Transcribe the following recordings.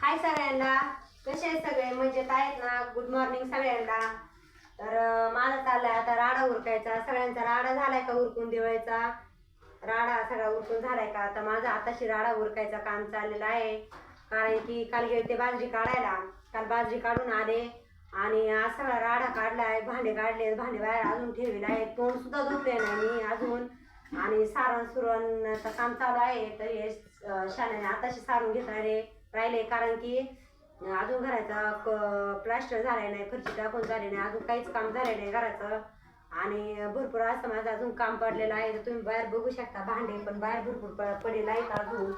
हाय सगळ्यांना, कसे आहेत सगळे? मजेत आहेत ना? गुड मॉर्निंग सगळ्यांना. तर माझा चाललाय आता राडा उरकायचा. सगळ्यांचा राडा झालाय का उरकून दिवाळीचा? राडा सगळा उरकून झालाय का? आता माझा आताशी राडा उरकायचा काम चाललेलं आहे. कारण की काल गेले ते बाजरी काढायला, काल बाजरी काढून आले आणि आज सगळा राडा काढलाय. भांडे काढले, भांडे बाहेर अजून ठेवले आहे. तोंड सुद्धा धुतले नाही मी अजून. आणि सारण सुरणचं काम चालू आहे. तर हे शाण्याने आताशी सारून घेणारे राहिले, कारण की अजून घराचा प्लास्टर झालाय नाही, फरशी टाकून झाली नाही, अजून काहीच काम झालं नाही घराचं. आणि भरपूर असं माझं अजून काम पडलेलं आहे. तर तुम्ही बाहेर बघू शकता, भांडे पण बाहेर भरपूर पडलेलं आहेत अजून.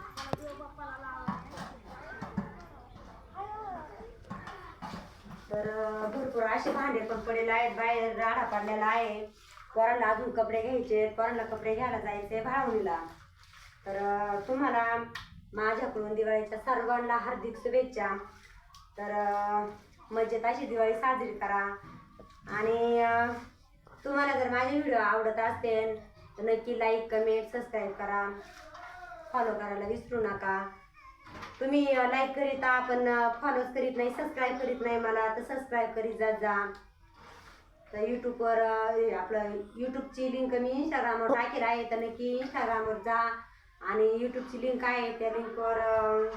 तर भरपूर असे भांडे पण पडलेले आहेत, बाहेर राडा पडलेला आहे. पोरांना अजून कपडे घ्यायचे, पोरांना कपडे घ्यायला जायचे भावणीला. तर तुम्हाला माझ्याकडून दिवाळीच्या सर्वांना हार्दिक शुभेच्छा. तर मजेत अशी दिवाळी साजरी करा. आणि तुम्हाला जर माझे व्हिडिओ आवडत असतील तर नक्की लाईक, कमेंट, सबस्क्राईब करा. फॉलो करायला विसरू नका. तुम्ही लाईक करीत पण फॉलोच करीत नाही, सबस्क्राईब करीत नाही मला, तर सबस्क्राईब करीत जात जा. तर यूट्यूबवर आपलं यूट्यूबची लिंक मी इंस्टाग्रामवर टाकेल आहे, तर नक्की इंस्टाग्रामवर जा आणि यूट्यूबची लिंक आहे त्या लिंकवर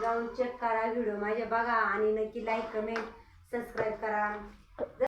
जाऊन चेक करा, व्हिडिओ माझे बघा आणि नक्की लाईक, कमेंट, सबस्क्राईब करा.